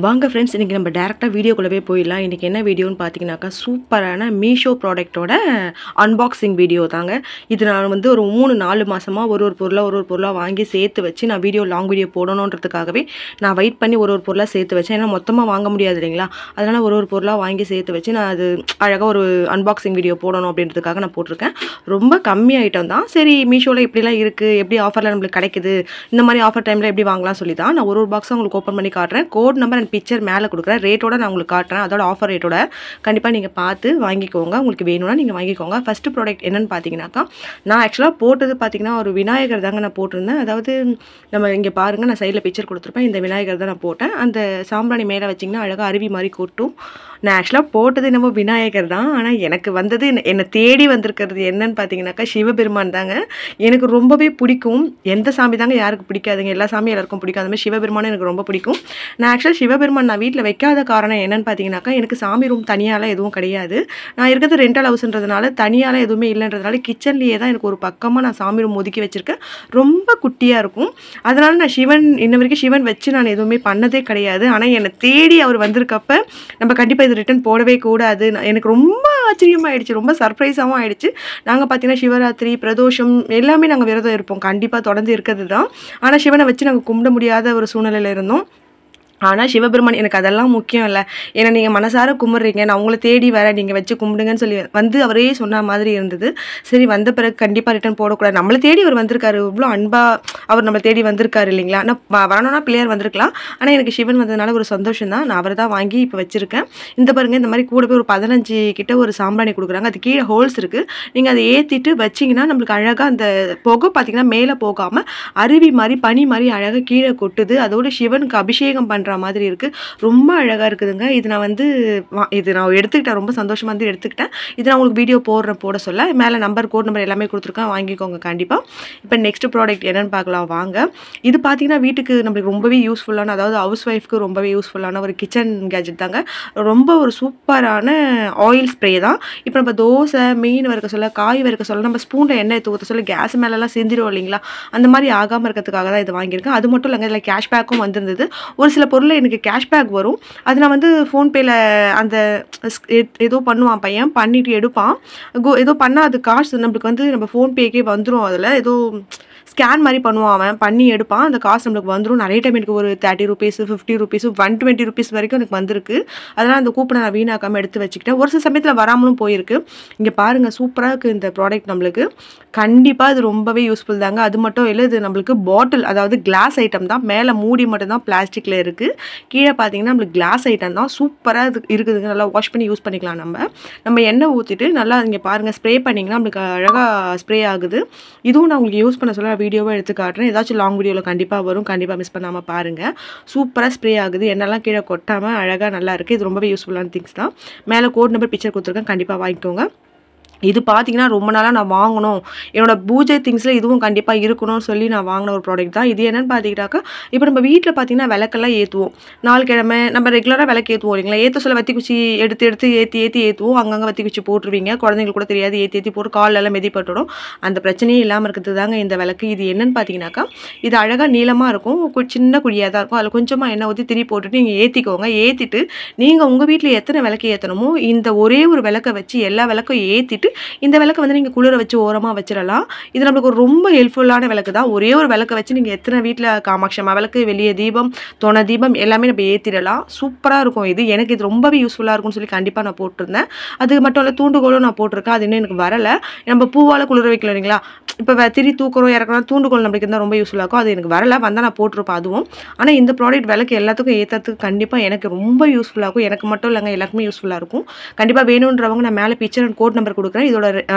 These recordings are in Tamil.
வாங்க ஃப்ரெண்ட்ஸ், இன்றைக்கி நம்ம டேரெக்டாக வீடியோக்குள்ளவே போயிடலாம். இன்றைக்கி என்ன வீடியோன்னு பார்த்தீங்கன்னாக்கா, சூப்பரான மீஷோ ப்ராடக்ட்டோட அன்பாக்சிங் வீடியோ தாங்க. இது நான் வந்து ஒரு 3-4 மாதமாக ஒரு பொருளாக வாங்கி சேர்த்து வச்சு நான் லாங் வீடியோ போடணுன்றதுக்காகவே நான் வெயிட் பண்ணி ஒரு பொருளாக சேர்த்து வச்சேன். ஏன்னா மொத்தமாக வாங்க முடியாது இல்லைங்களா? அதனால் ஒரு பொருளாக வாங்கி சேர்த்து வச்சு நான் அது அழகாக ஒரு அன்பாக்சிங் வீடியோ போடணும் அப்படின்றதுக்காக நான் போட்டிருக்கேன். ரொம்ப கம்மி ஐட்டம் தான். சரி, மீஷோவில் இப்படிலாம் இருக்குது, எப்படி ஆஃபரில் நம்மளுக்கு கிடைக்குது, இந்த மாதிரி ஆஃபர் டைமில் எப்படி வாங்கலாம் சொல்லி தான் நான் ஒரு பாக்ஸை உங்களுக்கு ஓப்பன் பண்ணி காட்டுறேன். கோட் நம்பர் பிக்சர் மேலே கொடுக்குறேன். ரேட்டோட நான் உங்களுக்கு காட்டுறேன். அதோட ஆஃபர் ரேட்டோட கண்டிப்பாக நீங்கள் பார்த்து வாங்கிக்கோங்க. உங்களுக்கு வேணும்னா நீங்கள் வாங்கிக்கோங்க. ஃபஸ்ட்டு ப்ராடக்ட் என்னென்னு பார்த்தீங்கன்னாக்கா, நான் ஆக்சுவலாக போட்டது பார்த்தீங்கன்னா ஒரு விநாயகர் தாங்க நான் போட்டிருந்தேன். அதாவது நம்ம இங்கே பாருங்கள், நான் சைடில் பிக்சர் கொடுத்துருப்பேன். இந்த விநாயகர் தான் நான் போட்டேன். அந்த சாம்பிராணி மேலே வச்சிங்கன்னா அழகாக அருவி மாதிரி கொட்டும். நான் ஆக்சுவலாக போட்டது என்னமோ விநாயகர் தான். ஆனால் எனக்கு வந்தது என்னை தேடி வந்திருக்கிறது என்னன்னு பார்த்தீங்கன்னாக்கா சிவபெருமான் தாங்க. எனக்கு ரொம்பவே பிடிக்கும். எந்த சாமி தாங்க யாருக்கு பிடிக்காதுங்க? எல்லா சாமியும் எல்லாருக்கும் பிடிக்கும். அது மாதிரி சிவபெருமானும் எனக்கு ரொம்ப பிடிக்கும். நான் ஆக்சுவலாக சிவபெருமான் நான் வீட்டில் வைக்காத காரணம் என்னன்னு பார்த்தீங்கன்னாக்கா, எனக்கு சாமி ரூம் தனியாலாம் எதுவும் கிடையாது. நான் இருக்கிறது ரெண்டல் ஹவுஸ்ன்றதுனால தனியாலாம் எதுவுமே இல்லைன்றதுனால கிச்சன்லேயே தான் எனக்கு ஒரு பக்கமாக நான் சாமி ரூம் ஒதுக்கி வச்சுருக்கேன். ரொம்ப குட்டியாக இருக்கும். அதனால் நான் இன்ன வரைக்கும் சிவன் வச்சு நான் எதுவுமே பண்ணதே கிடையாது. ஆனால் என்னை தேடி அவர் வந்திருக்கப்ப நம்ம கண்டிப்பாக இது ரிட்டன் போடவே கூடாது. எனக்கு ரொம்ப ஆச்சரியமாகிடுச்சு, ரொம்ப சர்ப்ரைஸாகவும் ஆகிடுச்சு. நாங்கள் பார்த்தீங்கன்னா சிவராத்திரி, பிரதோஷம் எல்லாமே நாங்கள் விரதம் இருப்போம். கண்டிப்பாக தொடர்ந்து இருக்கிறது தான். ஆனால் சிவனை வச்சு நாங்கள் கும்பிட முடியாத ஒரு சூழ்நிலையில் இருந்தோம். ஆனால் சிவபெருமான் எனக்கு அதெல்லாம் முக்கியம் இல்லை. ஏன்னா நீங்கள் மனசார கும்பிட்றீங்க, நான் உங்களை தேடி வரேன், நீங்கள் வச்சு கும்பிடுங்கன்னு சொல்லி வந்து அவரே சொன்ன மாதிரி இருந்தது. சரி, வந்த பிறகு கண்டிப்பாக ரிட்டன் போடக்கூடாது. நம்மளை தேடி அவர் வந்திருக்காரு, இவ்வளோ அன்பாக அவர் நம்மளை தேடி வந்திருக்காரு இல்லைங்களா? நான் வரணும்னா பிள்ளையார் வந்திருக்கலாம். ஆனால் எனக்கு சிவன் வந்ததுனால ஒரு சந்தோஷம் தான். நான் அவரை தான் வாங்கி இப்போ வச்சுருக்கேன். இந்த பாருங்கள், இந்த மாதிரி கூட போய் ஒரு 15 கிட்ட ஒரு சாம்பிராணி கொடுக்குறாங்க. அது கீழே ஹோல்ஸ் இருக்குது. நீங்கள் அதை ஏற்றிட்டு வச்சிங்கன்னா நம்மளுக்கு அழகாக அந்த புகை பார்த்தீங்கன்னா மேலே போகாமல் அருவி மாதிரி பனி மாதிரி அழகாக கீழே கொட்டுது. அதோட சிவனுக்கு அபிஷேகம் பண்ணுற மாதிரி இருக்கு. ரொம்ப அழகா இருக்குதுங்க. இது நான் எடுத்துக்கிட்டேன். ரொம்ப சந்தோஷமா வந்து எடுத்துக்கிட்டேன். இது நான் உங்களுக்கு வீடியோ போட சொல்ல மேலே கோட் நம்பர் எல்லாமே கொடுத்துருக்கேன். வாங்கிக்கோங்க கண்டிப்பா. இப்போ நெக்ஸ்ட் ப்ராடக்ட் என்னன்னு பார்க்கலாம் வாங்க. இது பார்த்தீங்கன்னா வீட்டுக்கு நம்மளுக்கு ரொம்பவே யூஸ்ஃபுல்லான, அதாவது ஹவுஸ் ஒய்ஃப்க்கு ரொம்பவே யூஸ்ஃபுல்லான ஒரு கிச்சன் கேஜெட் தாங்க. ரொம்ப ஒரு சூப்பரான ஆயில் ஸ்ப்ரே தான். இப்போ நம்ம தோசை, மீன் வறுக்க சொல்ல, காய் வறுக்க சொல்ல, நம்ம ஸ்பூனில் எண்ணெய் ஊற்ற சொல்ல கேஸ் மேலெல்லாம் சிந்திரும் இல்லைங்களா? அந்த மாதிரி ஆகாமல் இருக்கிறதுக்காக தான் இது வாங்கியிருக்கேன். அது மட்டும் இல்லைங்க, இதில் கேஷ்பேக்கும் வந்திருந்தது. ஒரு சில பொருளில் எனக்கு கேஷ்பேக் வரும். அது நான் வந்து ஃபோன்பேயில் அந்த ஏதோ பண்ணுவான் பையன், பண்ணிட்டு எடுப்பான். ஏதோ பண்ணால் அது காசு நம்மளுக்கு வந்து நம்ம ஃபோன்பேக்கே வந்துடும். அதில் ஏதோ ஸ்கேன் மாதிரி பண்ணுவான், அவன் பண்ணி எடுப்பான். அந்த காசு நம்மளுக்கு வந்துடும். நிறைய டைம் எனக்கு ஒரு 30 rupees, 50 rupees, 120 rupees வரைக்கும் எனக்கு வந்திருக்கு. அதனால் அந்த கூப்பனை நான் வீணாக்காமல் எடுத்து வச்சுக்கிட்டேன். ஒரு சில சமயத்தில் வராமலும் போயிருக்கு. இங்கே பாருங்கள், சூப்பராக இருக்குது இந்த ப்ராடக்ட். நம்மளுக்கு கண்டிப்பாக இது ரொம்பவே யூஸ்ஃபுல் தாங்க. அது மட்டும் இல்லை, இது நம்மளுக்கு பாட்டில், அதாவது கிளாஸ் ஐட்டம் தான். மேலே மூடி மட்டும் தான் பிளாஸ்டிக்கில் இருக்குது. கீழே பார்த்தீங்கன்னா நம்மளுக்கு கிளாஸ் ஐட்டம் தான். சூப்பராக இது இருக்குதுங்க. நல்லா வாஷ் பண்ணி யூஸ் பண்ணிக்கலாம். நம்ம எண்ணெய் ஊற்றிட்டு நல்லா இங்கே பாருங்கள், ஸ்ப்ரே பண்ணிங்கன்னா நம்மளுக்கு அழகாக ஸ்ப்ரே ஆகுது. இதுவும் நான் உங்களுக்கு யூஸ் பண்ண சொல்ல வீடியோவை எடுத்து காட்டுறேன். ஏதாச்சும் லாங் வீடியோவில் கண்டிப்பாக வரும். கண்டிப்பாக மிஸ் பண்ணாமல் பாருங்கள். சூப்பராக ஸ்ப்ரே ஆகுது. எண்ணெய்லாம் கீழே கொட்டாமல் அழகாக நல்லா இருக்குது. இது ரொம்பவே யூஸ்ஃபுல்லான திங்ஸ் தான். மேலே கோட் நம்பர் பிக்சர் கொடுத்துருக்கேன். கண்டிப்பாக வாங்கிக்கோங்க. இது பார்த்தீங்கன்னா ரொம்ப நாளாக நான் வாங்கணும், என்னோடய பூஜை திங்ஸில் இதுவும் கண்டிப்பாக இருக்கணும்னு சொல்லி நான் வாங்கின ஒரு ப்ராடக்ட் தான். இது என்னென்னு பார்த்தீங்கன்னாக்கா, இப்போ நம்ம வீட்டில் பார்த்தீங்கன்னா விளக்கெல்லாம் ஏற்றுவோம். நாள் கிழமை நம்ம ரெகுலராக விளக்கு ஏற்றுவோம் இல்லைங்களா? ஏற்ற சொல்ல வத்தி குச்சி எடுத்து ஏற்றுவோம். அங்கங்கே வத்தி குச்சி போட்டுருவீங்க. குழந்தைங்களுக்கு கூட தெரியாது, ஏற்றி போட்டு காலெல்லாம் மிதிப்பட்டுடும். அந்த பிரச்சனையே இல்லாமல் இருக்கிறது தாங்க இந்த விளக்கு. இது என்னென்னு பார்த்தீங்கன்னாக்கா, இது அழகாக நீளமாக இருக்கும், சின்ன குழியாக தான் இருக்கும். அதில் கொஞ்சமாக எண்ணெய் ஊற்றி திரி போட்டுட்டு நீங்கள் ஏற்றிக்கோங்க. ஏற்றிட்டு நீங்கள் உங்கள் வீட்டில் எத்தனை விளக்கு ஏற்றணுமோ இந்த ஒரே ஒரு விளக்கை வச்சு எல்லா விளக்கும் ஏற்றிட்டு இந்த விளக்கு வந்து நீங்கள் குளிர வச்சு ஓரமாக வச்சிடலாம். இது நம்மளுக்கு ஒரு ரொம்ப ஹெல்ப்ஃபுல்லான விளக்கு தான். ஒரே ஒரு விளக்கை வச்சு நீங்கள் எத்தனை வீட்டில் காமாட்சி அம்மா விளக்கு, வெளியே தீபம், தொண தீபம் எல்லாமே நம்ம ஏற்றிடலாம். சூப்பராக இருக்கும். இது ரொம்பவே யூஸ்ஃபுல்லாக இருக்கும்னு சொல்லி கண்டிப்பாக நான் போட்டிருந்தேன். அது மட்டும் இல்லை, தூண்டுகோலும் நான் போட்டிருக்கேன். அது இன்னும் எனக்கு வரலை. நம்ம பூவால் குளிர வைக்கல இல்லைங்களா? இப்போ திரி தூக்குறோம் இறக்குறோம், தூண்டுகோல் நம்மளுக்கு இருந்தால் ரொம்ப யூஸ்ஃபுல்லாக இருக்கும். அது எனக்கு வரலை, வந்தால் நான் போட்டிருப்பேன் அதுவும். ஆனால் இந்த ப்ராடக்ட் விளக்கு எல்லாத்துக்கும் ஏற்றுறதுக்கு கண்டிப்பாக எனக்கு ரொம்ப யூஸ்ஃபுல்லாக இருக்கும். எனக்கு மட்டும் இல்லைங்க, எல்லாருக்குமே யூஸ்ஃபுல்லாக இருக்கும். கண்டிப்பாக வேணுன்றவங்க நான் மேலே பிக்சர் அண்ட் கோட் நம்பர் கொடுக்குறேன். இதோட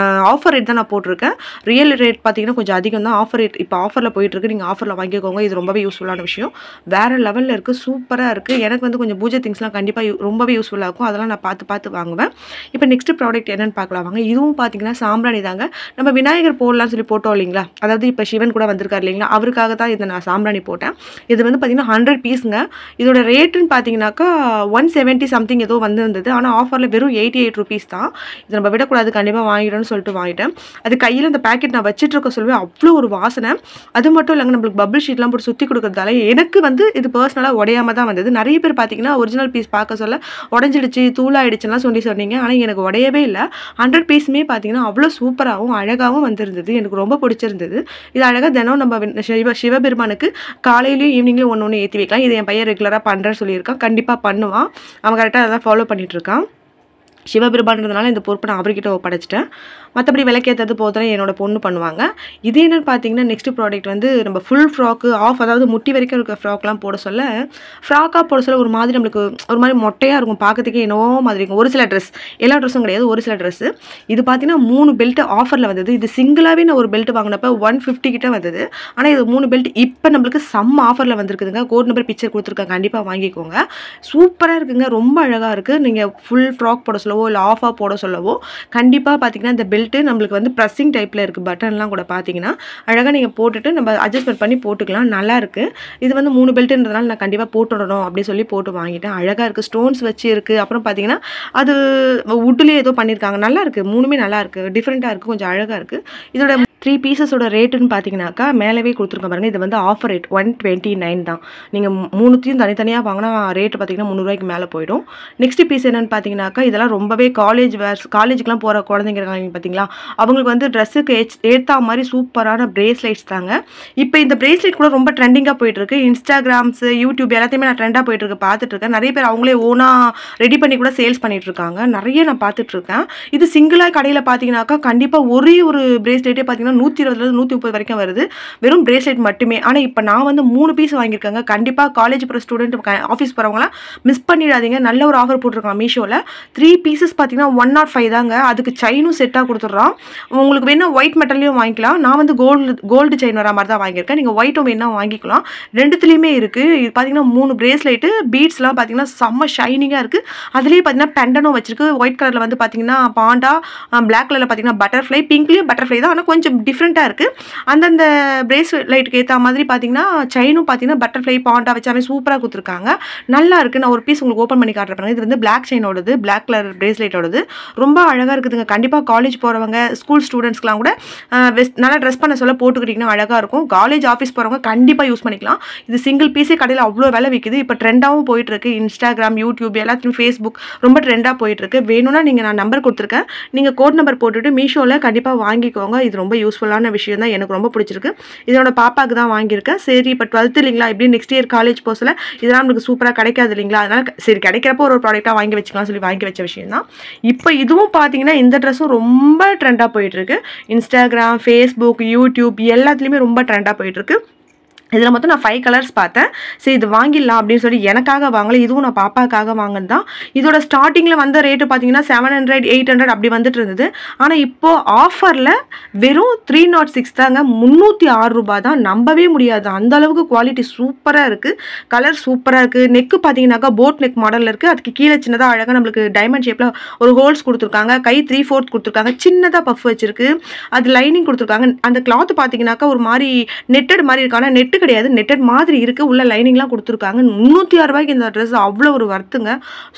ஆஃபர் ரேட் தான் நான் போட்டிருக்கேன். ரியல் ரேட் பார்த்தீங்கன்னா கொஞ்சம் அதிகம் தான். ஆஃபர் ரேட் இப்போ ஆஃபரில் போயிட்டுருக்கு. நீங்கள் ஆஃபரில் வாங்கிக்கோங்க. இது ரொம்பவே யூஸ்ஃபுல்லான விஷயம். வேறு லெவலில் இருக்குது, சூப்பராக இருக்குது. எனக்கு வந்து கொஞ்சம் பூஜை திங்ஸ்லாம் கண்டிப்பாக ரொம்பவே யூஸ்ஃபுல்லாக இருக்கும். அதெல்லாம் நான் பார்த்து வாங்குவேன். இப்போ நெக்ஸ்ட் ப்ராடக்ட் என்னென்னு பார்க்கலாம் வாங்க. இதுவும் பார்த்தீங்கன்னா சாம்பிராணி தாங்க. நம்ம விநாயகர் போடலாம்னு சொல்லி போட்டோம் இல்லைங்களா? அதாவது இப்போ சிவன் கூட வந்திருக்காரு இல்லைங்களா? அவருக்காக தான் இதை நான் சாம்பிராணி போட்டேன். இது வந்து பார்த்தீங்கன்னா 100 பீஸுங்க. இதோட ரேட்டுன்னு பார்த்தீங்கன்னாக்கா 170 சம்திங் ஏதோ வந்திருந்தது. ஆனால் ஆஃபரில் வெறும் 88 rupees தான். இது நம்ம விடக்கூடாது. கண்டிப்பாக கண்டிப்பாக வாங்கிடணும்னு சொல்லிட்டு வாங்கிட்டேன். அது கையில் அந்த பேக்கெட் நான் வச்சுட்டு இருக்க சொல்லவே அவ்வளோ ஒரு வாசனை. அது மட்டும் இல்லைங்க, நம்மளுக்கு பபிள் ஷீட்லாம் போட்டு சுற்றி கொடுக்குறதால எனக்கு வந்து இது பர்சனலாக உடையாம தான் வந்தது. நிறைய பேர் பார்த்தீங்கன்னா ஒரிஜினல் பீஸ் பார்க்க சொல்ல உடஞ்சிடுச்சு தூளாயிடுச்சுலாம் சொன்னீங்க. ஆனால் எனக்கு உடையவே இல்லை. 100 பீஸுமே பார்த்தீங்கன்னா அவ்வளோ சூப்பராகவும் அழகாகவும் வந்திருந்தது. எனக்கு ரொம்ப பிடிச்சிருந்தது. இது அழகாக தினம் நம்ம சிவபெருமானுக்கு காலையிலையும் ஈவினிங்லையும் ஒன்று ஏற்றி வைக்கலாம். இது என் பையன் ரெகுலராக பண்ணுறேன்னு சொல்லியிருக்கான். கண்டிப்பாக பண்ணுவான். அவன் கரெக்டாக அதான் ஃபாலோ பண்ணிகிட்ருக்கான். சிவபெருமான்றதுனால இந்த பொறுப்பை நான் அவர்கிட்ட ஒப்படைச்சிட்டேன். மற்றபடி விளக்கேற்றது போதும் என்னோட பொண்ணு பண்ணுவாங்க. இது என்னென்னு பார்த்தீங்கன்னா நெக்ஸ்ட் ப்ராடக்ட் வந்து நம்ம ஃபுல் ஃப்ராக்கு ஆஃப், அதாவது முட்டி வரைக்கும் இருக்க ஃப்ராக்லாம் போட சொல்ல, ஃப்ராக்காக போட சொல்ல ஒரு மாதிரி நம்மளுக்கு ஒரு மாதிரி மொட்டையாக இருக்கும், பார்க்கறதுக்கே என்னவோ மாதிரி இருக்கும். ஒரு சில ட்ரெஸ், எல்லா ட்ரெஸ்ஸும் கிடையாது, ஒரு சில ட்ரெஸ்ஸு. இது பார்த்தீங்கன்னா 3 பெல்ட் ஆஃபரில் வந்தது. இது சிங்கிளாகவே நான் ஒரு பெல்ட் வாங்கினப்போ 150 கிட்ட வந்தது. ஆனால் இது 3 பெல்ட் இப்போ நம்மளுக்கு செம்ம ஆஃபரில் வந்திருக்குதுங்க. கோட் நம்பர் பிக்சர் கொடுத்துருக்கேன், கண்டிப்பாக வாங்கிக்கோங்க. சூப்பராக இருக்குங்க, ரொம்ப அழகாக இருக்குது. நீங்கள் ஃபுல் ஃப்ராக் போட சொல்லவோ இல்லை ஆஃபாக போட சொல்லவோ கண்டிப்பாக பார்த்தீங்கன்னா இந்த பெல்ட்டு நம்மளுக்கு வந்து ப்ரெஸ்ஸிங் டைப்பில் இருக்குது. பட்டன்லாம் கூட பார்த்தீங்கன்னா அழகாக நீங்கள் போட்டுட்டு நம்ம அட்ஜஸ்ட்மெண்ட் பண்ணி போட்டுக்கலாம். நல்லாயிருக்கு. இது வந்து 3 பெல்ட்டுன்றதுனால நான் கண்டிப்பாக போட்டுடணும் அப்படின்னு சொல்லி போட்டு வாங்கிட்டேன். அழகாக இருக்குது, ஸ்டோன்ஸ் வச்சு இருக்குது. அப்புறம் பார்த்தீங்கன்னா அது வுட்லேயே ஏதோ பண்ணியிருக்காங்க. நல்லாயிருக்கு, 3மே நல்லாயிருக்கு, டிஃப்ரெண்ட்டாக இருக்குது, கொஞ்சம் அழகாக இருக்குது. இதோட 3 பீசஸோட ரேட்டுன்னு பார்த்தீங்கன்னாக்கா மேலவே கொடுத்துருக்க பாருங்கள். இது வந்து ஆஃபர் ரேட் 129 தான். நீங்கள் 3த்தையும் தனித்தனியாக வாங்கினா ரேட்டு பார்த்தீங்கன்னா 300 ரூபாய்க்கு மேலே போயிடும். நெக்ஸ்ட் பீஸ் என்னென்னு பார்த்தீங்கன்னாக்கா இதெல்லாம் ரொம்பவே காலேஜுக்குலாம் போகிற குழந்தைங்க இருக்காங்க பார்த்தீங்களா, அவங்களுக்கு வந்து ட்ரெஸ்ஸுக்கு ஏற்ற மாதிரி சூப்பரான பிரேஸ்லைட்ஸ் தாங்க. இப்போ இந்த பிரேஸ்லைட் கூட ரொம்ப ட்ரெண்டிங்காக போயிட்டுருக்கு. இன்ஸ்டாகிராம்ஸ், யூடியூப் எல்லாத்தையுமே நான் ட்ரெண்டாக போயிட்டுருக்கு, பார்த்துட்ருக்கேன். நிறைய பேர் அவங்களே ஓனாக ரெடி பண்ணி கூட சேல்ஸ் பண்ணிகிட்ருக்காங்க. நிறைய நான் பார்த்துட்ருக்கேன். இது சிங்கிளாக கடையில் பார்த்தீங்கன்னாக்கா கண்டிப்பாக ஒரே ஒரு பிரேஸ்லைட்டே பார்த்தீங்கன்னா 120 130 வரைக்கும் வருது, வெறும் பிரேஸ்லெட் மட்டுமே. ஆனால் இப்போ நான் வந்து 3 பீஸ் வாங்கியிருக்காங்க. கண்டிப்பாக காலேஜ் போகிற ஸ்டூடெண்ட், ஆஃபீஸ் போகிறவங்களாம் மிஸ் பண்ணிடாதீங்க. நல்ல ஒரு ஆஃபர் போட்டிருக்கான் மீஷோவில். 3 பீசஸ் பார்த்தீங்கன்னா 105 தாங்க. அதுக்கு செயினும் செட்டாக கொடுத்துட்றான். உங்களுக்கு வேணால் ஒயிட் மெட்டல்லையும் வாங்கிக்கலாம். நான் வந்து கோல்டு செயின் வர மாதிரி தான் வாங்கியிருக்கேன். நீங்கள் ஒயிட்டும் வேணால் வாங்கிக்கலாம். ரெண்டுத்துலேயுமே இருக்குது. இது பார்த்தீங்கன்னா 3 பிரேஸ்லைட்டு, பீட்ஸ்லாம் பார்த்தீங்கன்னா செம்ம ஷைனிங்காக இருக்குது. அதுலேயே பார்த்தீங்கன்னா பெண்டனும் வச்சிருக்கு. ஒயிட் கலரில் வந்து பார்த்தீங்கன்னா பாண்டா, பிளாக் கலரில் பார்த்தீங்கன்னா பட்டர்ஃப்ளை, பிங்க்லேயும் பட்டர்ஃப்ளை தான், ஆனால் கொஞ்சம் டிஃப்ரெண்ட்டாக இருக்குது. அந்தந்த பிரேஸ்லைட்டுக்கு ஏற்ற மாதிரி பார்த்தீங்கன்னா செயினும் பார்த்தீங்கன்னா பட்டர்ஃப்ளை, பாண்டா வச்சாமே சூப்பராக கொடுத்துருக்காங்க. நல்லா இருக்குது. நான் ஒரு பீஸ் உங்களுக்கு ஓப்பன் பண்ணி காட்டுறேன். இது வந்து பிளாக் செயினோடது, பிளாக் கலர் பிரேஸ்லைட்டோடது. ரொம்ப அழகாக இருக்குதுங்க. கண்டிப்பாக காலேஜ் போகிறவங்க, ஸ்கூல் ஸ்டூடெண்ட்ஸ்க்குலாம் கூட நல்லா ட்ரெஸ் பண்ண சொல்ல போட்டுக்கிட்டிங்கன்னா அழகாக இருக்கும். காலேஜ் ஆஃபீஸ் போகிறவங்க கண்டிப்பாக யூஸ் பண்ணிக்கலாம். இது சிங்கிள் பீஸே கடையில் அவ்வளோ விலை விற்கிது. இப்போ ட்ரெண்டாகவும் போயிட்டுருக்கு. இன்ஸ்டாகிராம், யூடியூப் எல்லாத்துலையும், ஃபேஸ்புக் ரொம்ப ட்ரெண்டாக போயிட்டுருக்கு. வேணும்னா நீங்கள் நான் நம்பர் கொடுத்துருக்கேன், நீங்கள் கோட் நம்பர் போட்டுட்டு மீஷோவில் கண்டிப்பாக வாங்கிக்கோங்க. இது ரொம்ப யூஸ்ஃபுல்லான விஷயம் தான், எனக்கு ரொம்ப பிடிச்சிருக்கு. இதோட பாப்பாவுக்கு தான் வாங்கியிருக்கேன். சரி இப்போ 12th இல்லைங்களா, இப்படி நெக்ஸ்ட் இயர் காலேஜ் போகல இதெல்லாம் நம்மளுக்கு சூப்பராக கிடைக்காது இல்லைங்களா, அதனால் சரி கிடைக்கிறப்போ ஒரு ப்ராடக்டாக வாங்கி வச்சுக்கலாம் சொல்லி வாங்கி வச்ச விஷயம் தான். இப்போ இதுவும் பார்த்தீங்கன்னா இந்த ட்ரெஸ்ஸும் ரொம்ப ட்ரெண்டாக போயிட்டுருக்கு. இன்ஸ்டாகிராம், ஃபேஸ்புக், யூடியூப் எல்லாத்துலேயுமே ரொம்ப ட்ரெண்டாக போயிட்டுருக்கு. இதில் மொத்தம் நான் 5 கலர்ஸ் பார்த்தேன். சரி இது வாங்கிடலாம் அப்படின்னு சொல்லி எனக்காக வாங்கலை, இதுவும் நான் பாப்பாக்காக வாங்கினது தான். இதோட ஸ்டார்டிங்கில் வந்த ரேட்டு பார்த்தீங்கன்னா 700 800 அப்படி வந்துட்டு இருந்தது. ஆனால் இப்போது ஆஃபரில் வெறும் 306 தாங்க, 306 ரூபாய் தான். நம்பவே முடியாது, அந்த அளவுக்கு குவாலிட்டி சூப்பராக இருக்குது, கலர் சூப்பராக இருக்குது. நெக்கு பார்த்தீங்கன்னாக்கா போட் நெக் மாடலில் இருக்குது. அதுக்கு கீழே சின்னதாக அழகாக நம்மளுக்கு டைமண்ட் ஷேப்பில் ஒரு ஹோல்ஸ் கொடுத்துருக்காங்க. கை 3/4 கொடுத்துருக்காங்க. சின்னதாக பஃப் வச்சிருக்கு. அது லைனிங் கொடுத்துருக்காங்க. அந்த கிளாத் பார்த்தீங்கன்னாக்கா ஒரு மாதிரி நெட்டட் மாதிரி இருக்கு, ஆனால் நெட்டு கிடையாது, நெட்டட் மாதிரி இருக்கு. உள்ள லைனிங்லாம் கொடுத்துருக்காங்க. 306 ரூபாய்க்கு இந்த ட்ரெஸ் அவ்வளோ ஒரு வர்த்துங்க.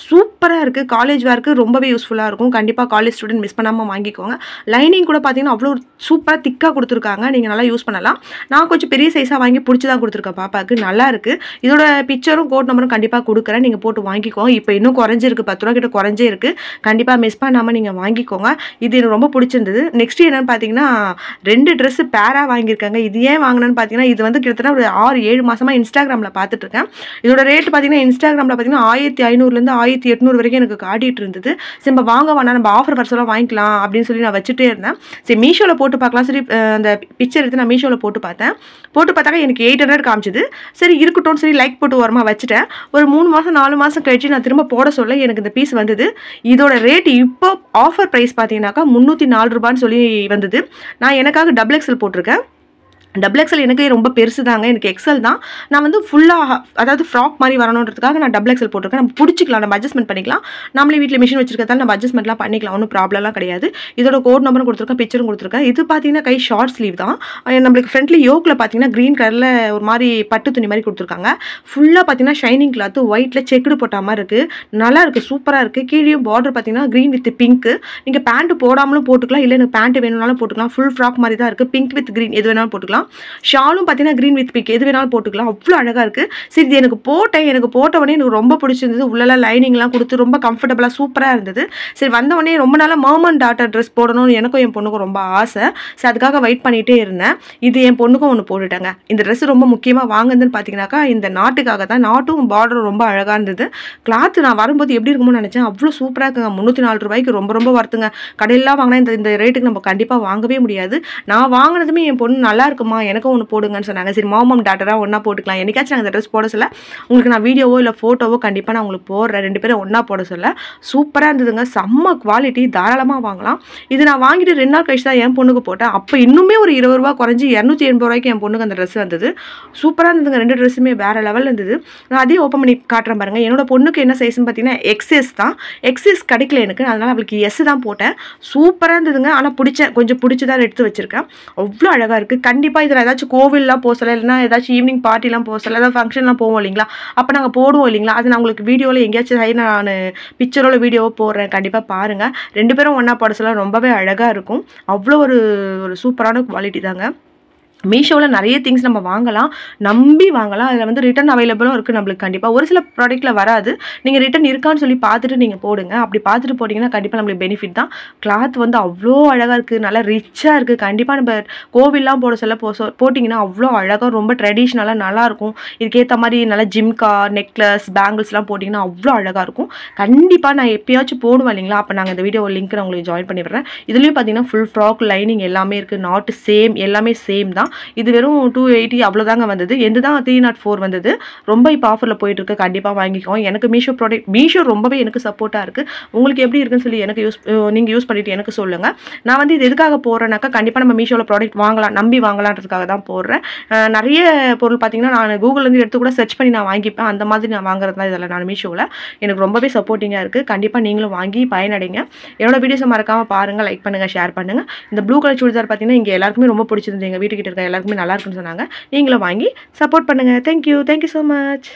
சூப்பராக இருக்குது. காலேஜ் வேர்க்கு ரொம்பவே யூஸ்ஃபுல்லாக இருக்கும். கண்டிப்பாக காலேஜ் ஸ்டூடெண்ட் மிஸ் பண்ணாமல் வாங்கிக்கோங்க. லைனிங் கூட பார்த்தீங்கன்னா அவ்வளோ சூப்பராக திக்காக கொடுத்துருக்காங்க. நீங்கள் நல்லா யூஸ் பண்ணலாம். நான் கொஞ்சம் பெரிய சைஸாக வாங்கி பிடிச்சி தான் கொடுத்துருக்கேன் பாப்பாவுக்கு. நல்லா இருக்குது. இதோட பிக்சரும் கோட் நம்பரும் கண்டிப்பாக கொடுக்குறேன், நீங்கள் போட்டு வாங்கிக்கோங்க. இப்போ இன்னும் குறைஞ்சிருக்கு, 10 ரூபா கிட்ட குறைஞ்சே இருக்குது. கண்டிப்பாக மிஸ் பண்ணாமல் நீங்கள் வாங்கிக்கோங்க. இது எனக்கு ரொம்ப பிடிச்சிருந்தது. நெக்ஸ்ட் என்னென்னு பார்த்தீங்கன்னா 2 ட்ரெஸ்ஸு பேராக வாங்கியிருக்காங்க. இது ஏன் வாங்கினேன்னு பார்த்தீங்கன்னா இது வந்து கிட்டத்தட்ட ஒரு 6-7 மாதமாக இன்ஸ்டாகிராமில் பார்த்துட்ருக்கேன். இதோட ரேட் பார்த்தீங்கன்னா இன்ஸ்டாகிராமில் பார்த்தீங்கன்னா 1500 1800 வரைக்கும் எனக்கு காட்டிகிட்டு இருந்தது. சரி நம்ம வாங்க வேணாம், நம்ம ஆஃபர் வர்செல்லாம் வாங்கிக்கலாம் அப்படின்னு சொல்லி நான் வச்சுட்டே இருந்தேன். சரி மீஷோவில் போட்டு பார்க்கலாம். சரி அந்த பிக்சர் எடுத்து நான் மீஷோவில் போட்டு பார்த்தேன். போட்டு பார்த்தாக்கா எனக்கு 800 காமிச்சிது. சரி இருக்கட்டும் சரி லைக் போட்டு ஓரமாக வச்சுட்டேன். ஒரு 3 மாதம் 4 மாதம் கழிச்சு நான் திரும்ப போட சொல்ல எனக்கு இந்த பீஸ் வந்தது. இதோட ரேட் இப்போ ஆஃபர் ப்ரைஸ் பார்த்தீங்கன்னாக்கா 304 ரூபான்னு சொல்லி வந்தது. நான் எனக்காக XXL போட்டிருக்கேன். டபுள் எக்ஸல் எனக்கு ரொம்ப பெருசு தாங்க. எனக்கு எக்ஸல் தான். நான் வந்து ஃபுல்லாக அதாவது ஃப்ராக் மாதிரி வரணுன்றதுக்காக நான் டபுள் எக்ஸல் போட்டிருக்கேன். நம்ம பிடிச்சிக்கலாம், நம்ம அட்ஜஸ்ட்மெண்ட் பண்ணிக்கலாம். நம்மளே வீட்டில் மிஷின் வச்சிருக்கிறதால நம்ம அட்ஜஸ்ட்மெண்ட்லாம் பண்ணிக்கலாம். ஒன்றும் ப்ராப்ளம்லாம் கிடையாது. இதோட கோட் நம்பரும் கொடுத்துருக்கேன், பிக்சரும் கொடுத்துருக்கேன். இது பார்த்தீங்கன்னா கை ஷார்ட் ஸ்லீவ் தான். நம்மளுக்கு ஃப்ரண்ட்லி யோக்கில் பார்த்தீங்கன்னா க்ரீன் கலரில் ஒரு மாதிரி பட்டு துணி மாதிரி கொடுத்துருக்காங்க. ஃபுல்லாக பார்த்தீங்கன்னா ஷைனிங் கிளாத்து ஒயிட்டில் செக்குடு போட்ட மாதிரி இருக்குது. நல்லா இருக்குது, சூப்பராக இருக்குது. கீழேயும் பார்டர் பார்த்தீங்கன்னா க்ரீன் வித் பிங்க்கு. நீங்கள் பேண்ட் போடாமலும் போட்டுக்கலாம், இல்லை எனக்கு பேண்ட் வேணும்னாலும் போட்டுக்கலாம். ஃபுல் ஃப்ராக் மாதிரி தான் இருக்குது. பிங்க் வித் க்ரீன் எது வேணாலும் போட்டுக்கலாம். ஷாலும் பார்த்தீங்கன்னா க்ரீன் வித் பிங்க் எது வேணாலும் போட்டுக்கலாம். அவ்வளோ அழகாக இருக்குது. சரி, இது எனக்கு போட்டவொடனே எனக்கு ரொம்ப பிடிச்சிருந்தது. உள்ளெல்லாம் லைனிங்லாம் கொடுத்து ரொம்ப கம்ஃபர்டபுளாக சூப்பராக இருந்தது. சரி, வந்தவொடனே ரொம்ப நாளாக மாமன் டாட்டர் ட்ரெஸ் போடணும்னு எனக்கும் என் பொண்ணுக்கும் ரொம்ப ஆசை. சரி, அதுக்காக வெயிட் பண்ணிகிட்டே இருந்தேன். இது என் பொண்ணுக்கும் ஒன்று போட்டுட்டாங்க. இந்த ட்ரெஸ் ரொம்ப முக்கியமாக வாங்குதுன்னு பார்த்தீங்கன்னாக்கா இந்த நாட்டுக்காக தான். நாட்டும் பார்டரும் ரொம்ப அழகாக இருந்தது. கிளாத்து நான் வரும்போது எப்படி இருக்குமோ நினச்சேன். அவ்வளோ சூப்பராக இருக்குங்க. 304 ரூபாய்க்கு ரொம்ப ரொம்ப வருத்துங்க. கடையிலாம் வாங்கினா இந்த ரேட்டுக்கு நம்ம கண்டிப்பாக வாங்கவே முடியாது. நான் வாங்கினதுமே என் பொண்ணு நல்லா இருக்குமா, எனக்கும் ஒன்று போடுங்கன்னு சொன்னாங்க. சரி, மாமம் டாட்டராக ஒன்றா போட்டுக்கலாம். என்னைக்காச்சும் நாங்கள் இந்த ட்ரெஸ் போட சொல்ல உங்களுக்கு நான் வீடியோவோ இல்லை ஃபோட்டோவோ கண்டிப்பாக நான் உங்களுக்கு போடுறேன். 2 பேரும் ஒன்றா போட சொல்ல சூப்பராக இருந்ததுங்க. செம்ம குவாலிட்டி, தாராளமாக வாங்கலாம். இது நான் வாங்கிட்டு 2 நாள் கழிச்சு தான் என் பொண்ணுக்கு போட்டேன். அப்போ இன்னுமே ஒரு 20 ரூபா குறைஞ்சி 280 ரூபாய்க்கு என் பொண்ணுக்கு அந்த ட்ரெஸ் வந்தது. சூப்பராக இருந்ததுங்க. 2 ட்ரெஸ்ஸுமே வேறு லெவலில் இருந்தது. நான் அதையும் ஓப்பன் பண்ணி காட்டுறேன் பாருங்கள். என்னோட பொண்ணுக்கு என்ன சைஸ்ன்னு பார்த்தீங்கன்னா எக்ஸஸ் தான். எக்ஸஸ் கிடைக்கல எனக்கு, அதனால் அவளுக்கு எஸ் தான் போட்டேன். சூப்பராக இருந்ததுங்க. ஆனால் கொஞ்சம் பிடிச்சதான் எடுத்து வச்சுருக்கேன். அவ்வளோ அழகாக இருக்குது. கண்டிப்பாக இதில் ஏதாச்சும் கோவில்லாம் போக சொல்ல, இல்லைனா ஏதாச்சும் ஈவினிங் பார்ட்டிலாம் போக சொல்ல, ஏதாவது ஃபங்க்ஷன்லாம் போவோம் இல்லைங்களா, அப்போ நாங்கள் போடுவோம் இல்லைங்களா, அது நான் உங்களுக்கு வீடியோவில் எங்கேயாச்சும் நான் பிக்சரோட வீடியோவோ போடுறேன். கண்டிப்பாக பாருங்கள். 2 பேரும் ஒன்றா போட சொல்ல ரொம்பவே அழகாக இருக்கும். அவ்வளோ ஒரு சூப்பரான குவாலிட்டி தாங்க. மீஷோவில் நிறைய திங்ஸ் நம்ம வாங்கலாம், நம்பி வாங்கலாம். அதில் வந்து ரிட்டன் அவைலபிளும் இருக்குது நம்மளுக்கு. கண்டிப்பாக ஒரு சில ப்ராடக்ட்டில் வராது. நீங்கள் ரிட்டன் இருக்கான்னு சொல்லி பார்த்துட்டு நீங்கள் போடுங்க. அப்படி பார்த்துட்டு போட்டிங்கன்னா கண்டிப்பாக நம்மளுக்கு பெனிஃபிட் தான். கிளாத் வந்து அவ்வளோ அழகாக இருக்குது, நல்லா ரிச்சாக இருக்குது. கண்டிப்பாக நம்ம கோவில்லாம் போட சொல்ல போட்டிங்கன்னா அவ்வளோ அழகாக ரொம்ப ட்ரெடிஷ்னலாக நல்லாயிருக்கும். இதுக்கேற்ற மாதிரி நல்லா ஜிம்கா, நெக்லஸ், பேங்கிள்ஸ்லாம் போட்டிங்கன்னா அவ்வளோ அழகாக இருக்கும். கண்டிப்பாக நான் எப்பயாச்சும் போடுவேன் இல்லைங்களா, அப்போ நாங்கள் இந்த வீடியோ லிங்க் நான் உங்களுக்கு ஜாயின் பண்ணி விடுறேன். இதுலேயும் பார்த்தீங்கன்னா ஃபுல் ஃப்ராக் லைனிங் எல்லாமே இருக்குது. நாட்டு சேம், எல்லாமே சேம் தான். இது வெறும் 280 அவ்வளோதாங்க வந்தது. எந்த தான் 304 வந்தது. ரொம்ப இப்போ ஆஃபரில் போயிட்டுருக்கு. கண்டிப்பாக வாங்கிக்கோங்க. எனக்கு மீஷோ ரொம்பவே எனக்கு சப்போர்ட்டாக இருக்குது. உங்களுக்கு எப்படி இருக்குன்னு சொல்லி எனக்கு நீங்கள் யூஸ் பண்ணிவிட்டு எனக்கு சொல்லுங்கள். நான் வந்து இது எதுக்காக போடுறேன்னாக்கா கண்டிப்பாக நம்ம மீஷோவில் ப்ராடக்ட் வாங்கலாம், நம்பி வாங்கலான்றதுக்காக தான் போடுறேன். நிறைய பொருள் பார்த்தீங்கன்னா நான் கூகுள்லேருந்து எடுத்து கூட சர்ச் பண்ணி நான் வாங்கிப்பேன். அந்த மாதிரி நான் வாங்குறது தான் இதில். நான் மீஷோவில் எனக்கு ரொம்பவே சப்போர்ட்டிங்காக இருக்குது. கண்டிப்பாக நீங்களும் வாங்கி பயனடைங்க. என்னோட வீடியோஸை மறக்காமல் பாருங்கள், லைக் பண்ணுங்கள், ஷேர் பண்ணுங்கள். இந்த ப்ளூ கலர் சுடிதார் பார்த்தீங்கன்னா இங்கே எல்லாருக்குமே ரொம்ப பிடிச்சிருந்து. எங்கள் வீட்டுக்கிட்ட இருக்க எல்லாருக்குமே நல்லா இருக்குன்னு சொன்னாங்க. நீங்களும் வாங்கி சப்போர்ட் பண்ணுங்கள். Thank you so much.